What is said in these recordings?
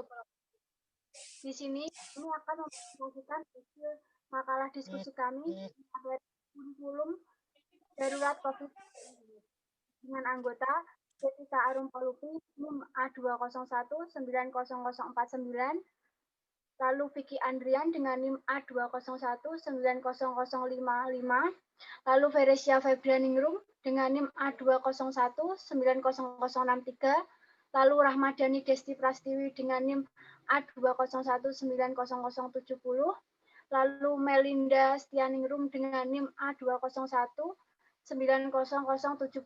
global. Di sini kami akan mempresentasikan hasil makalah diskusi kami terkait kurikulum darurat COVID-19 dengan anggota Jessica Arum Polupi NIM A2019049, lalu Vicky Andrian dengan NIM A2019055, lalu Veresia Febrianingrum dengan NIM A2019063, lalu Rahmadani Desti Prastiwi dengan NIM A2019070, lalu Melinda Stianingrum dengan NIM A2019070,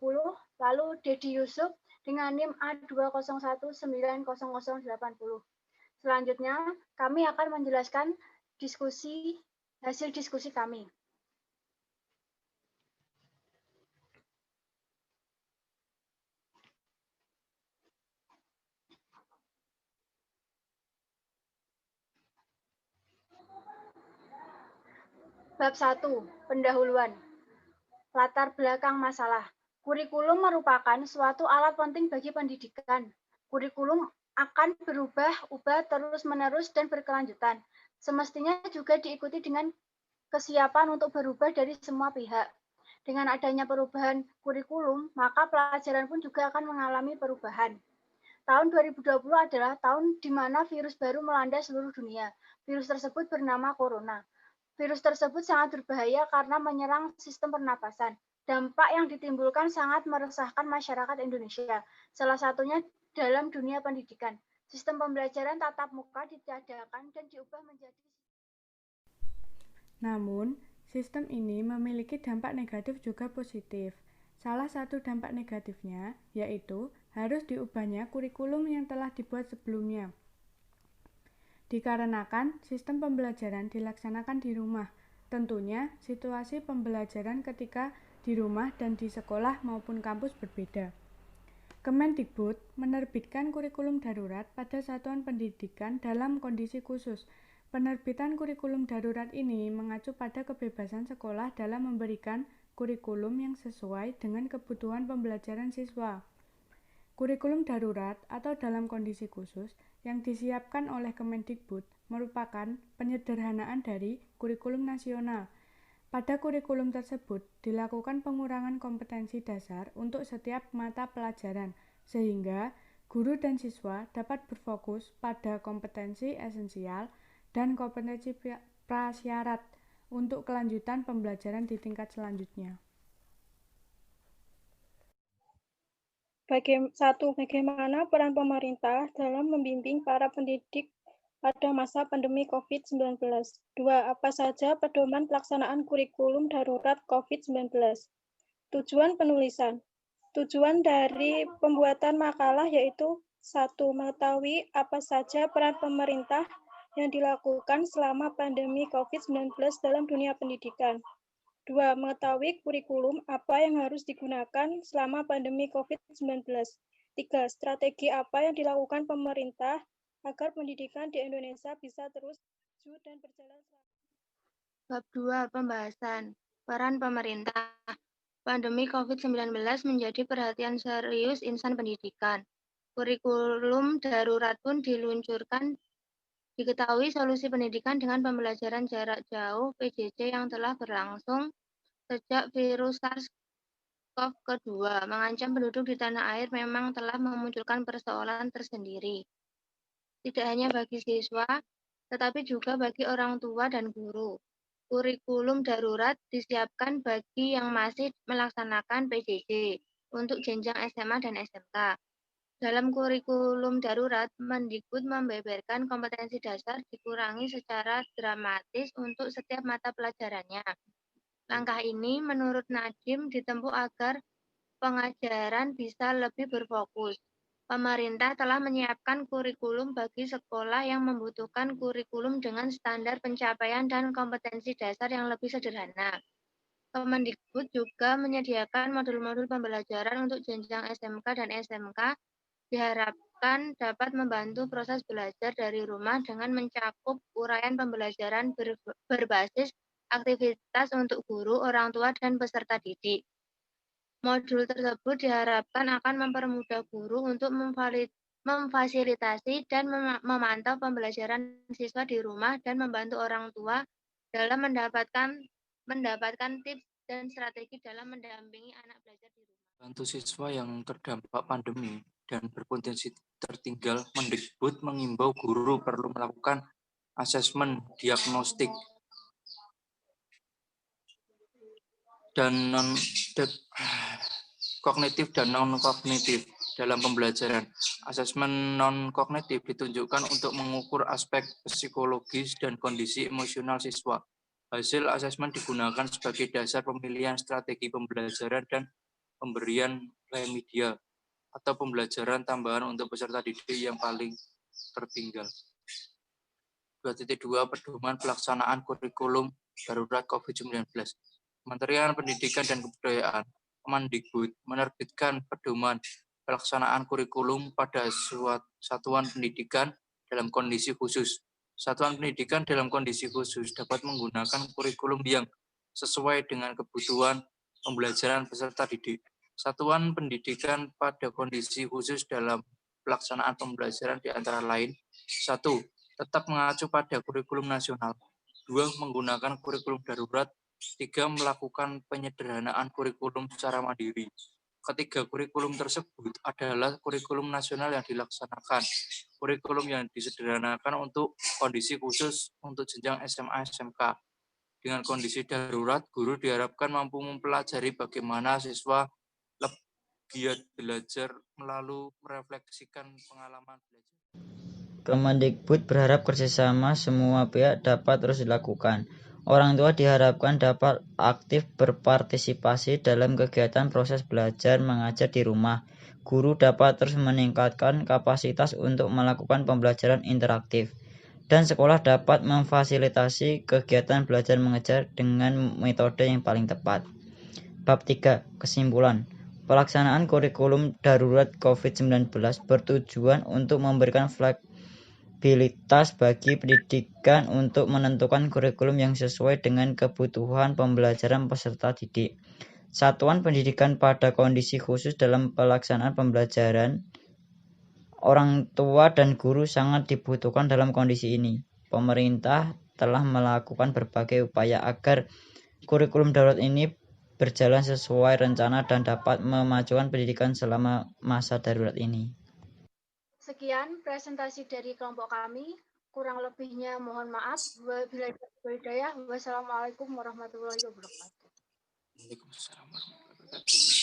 lalu Dedi Yusuf dengan NIM A2019080. Selanjutnya, kami akan menjelaskan hasil diskusi kami. Bab 1. Pendahuluan. Latar belakang masalah. Kurikulum merupakan suatu alat penting bagi pendidikan. Kurikulum akan berubah-ubah terus-menerus dan berkelanjutan. Semestinya juga diikuti dengan kesiapan untuk berubah dari semua pihak. Dengan adanya perubahan kurikulum, maka pelajaran pun juga akan mengalami perubahan. Tahun 2020 adalah tahun di mana virus baru melanda seluruh dunia. Virus tersebut bernama corona. Virus tersebut sangat berbahaya karena menyerang sistem pernapasan. Dampak yang ditimbulkan sangat meresahkan masyarakat Indonesia. Salah satunya dalam dunia pendidikan. Sistem pembelajaran tatap muka ditiadakan dan diubah menjadi. Namun, sistem ini memiliki dampak negatif juga positif. Salah satu dampak negatifnya yaitu harus diubahnya kurikulum yang telah dibuat sebelumnya. Dikarenakan sistem pembelajaran dilaksanakan di rumah, tentunya situasi pembelajaran ketika di rumah dan di sekolah maupun kampus berbeda. Kemendikbud menerbitkan kurikulum darurat pada satuan pendidikan dalam kondisi khusus. Penerbitan kurikulum darurat ini mengacu pada kebebasan sekolah dalam memberikan kurikulum yang sesuai dengan kebutuhan pembelajaran siswa. Kurikulum darurat atau dalam kondisi khusus yang disiapkan oleh Kemendikbud merupakan penyederhanaan dari kurikulum nasional. Pada kurikulum tersebut dilakukan pengurangan kompetensi dasar untuk setiap mata pelajaran, sehingga guru dan siswa dapat berfokus pada kompetensi esensial dan kompetensi prasyarat untuk kelanjutan pembelajaran di tingkat selanjutnya. Bagaimana peran pemerintah dalam membimbing para pendidik pada masa pandemi COVID-19? 2. Apa saja pedoman pelaksanaan kurikulum darurat COVID-19? Tujuan penulisan. Tujuan dari pembuatan makalah yaitu 1. Mengetahui apa saja peran pemerintah yang dilakukan selama pandemi COVID-19 dalam dunia pendidikan. 2. Mengetahui kurikulum apa yang harus digunakan selama pandemi COVID-19. 3. Strategi apa yang dilakukan pemerintah agar pendidikan di Indonesia bisa terus maju dan berjalan. Bab 2. Pembahasan. Peran pemerintah. Pandemi COVID-19 menjadi perhatian serius insan pendidikan. Kurikulum darurat pun diluncurkan. Diketahui solusi pendidikan dengan pembelajaran jarak jauh (PJJ) yang telah berlangsung sejak virus SARS-CoV-2 mengancam penduduk di tanah air memang telah memunculkan persoalan tersendiri. Tidak hanya bagi siswa, tetapi juga bagi orang tua dan guru. Kurikulum darurat disiapkan bagi yang masih melaksanakan PJJ untuk jenjang SMA dan SMK. Dalam kurikulum darurat, Mendikbud membeberkan kompetensi dasar dikurangi secara dramatis untuk setiap mata pelajarannya. Langkah ini menurut Nadiem ditempuh agar pengajaran bisa lebih berfokus. Pemerintah telah menyiapkan kurikulum bagi sekolah yang membutuhkan kurikulum dengan standar pencapaian dan kompetensi dasar yang lebih sederhana. Kemendikbud juga menyediakan modul-modul pembelajaran untuk jenjang SMK dan SMK diharapkan dapat membantu proses belajar dari rumah dengan mencakup uraian pembelajaran berbasis aktivitas untuk guru, orang tua, dan peserta didik. Modul tersebut diharapkan akan mempermudah guru untuk memfasilitasi dan memantau pembelajaran siswa di rumah dan membantu orang tua dalam mendapatkan tips dan strategi dalam mendampingi anak belajar di rumah. Bantu siswa yang terdampak pandemi dan berpotensi tertinggal, Mendikbud mengimbau guru perlu melakukan asesmen diagnostik dan kognitif dan non-kognitif dalam pembelajaran. Asesmen non-kognitif ditunjukkan untuk mengukur aspek psikologis dan kondisi emosional siswa. Hasil asesmen digunakan sebagai dasar pemilihan strategi pembelajaran dan pemberian remedial atau pembelajaran tambahan untuk peserta didik yang paling tertinggal. 2.2 Pedoman pelaksanaan kurikulum darurat COVID-19. Kementerian Pendidikan dan Kebudayaan Kemendikbud menerbitkan pedoman pelaksanaan kurikulum pada satuan pendidikan dalam kondisi khusus. Satuan pendidikan dalam kondisi khusus dapat menggunakan kurikulum yang sesuai dengan kebutuhan pembelajaran peserta didik. Satuan pendidikan pada kondisi khusus dalam pelaksanaan pembelajaran di antara lain: 1. Tetap mengacu pada kurikulum nasional. 2. Menggunakan kurikulum darurat. 3. Melakukan penyederhanaan kurikulum secara mandiri. Ketiga kurikulum tersebut adalah kurikulum nasional yang dilaksanakan. Kurikulum yang disederhanakan untuk kondisi khusus untuk jenjang SMA SMK. Dengan kondisi darurat, guru diharapkan mampu mempelajari bagaimana siswa giat belajar melalui merefleksikan pengalaman belajar. Kemendikbud berharap kerjasama semua pihak dapat terus dilakukan. Orang tua diharapkan dapat aktif berpartisipasi dalam kegiatan proses belajar mengajar di rumah. Guru dapat terus meningkatkan kapasitas untuk melakukan pembelajaran interaktif. Dan sekolah dapat memfasilitasi kegiatan belajar mengajar dengan metode yang paling tepat. Bab 3. Kesimpulan. Pelaksanaan kurikulum darurat COVID-19 bertujuan untuk memberikan fleksibilitas bagi pendidikan untuk menentukan kurikulum yang sesuai dengan kebutuhan pembelajaran peserta didik. Satuan pendidikan pada kondisi khusus dalam pelaksanaan pembelajaran. Orang tua dan guru sangat dibutuhkan dalam kondisi ini. Pemerintah telah melakukan berbagai upaya agar kurikulum darurat ini berjalan sesuai rencana dan dapat memajukan pendidikan selama masa darurat ini. Sekian presentasi dari kelompok kami. Kurang lebihnya mohon maaf. Wassalamualaikum warahmatullahi wabarakatuh. Waalaikumsalam warahmatullahi wabarakatuh.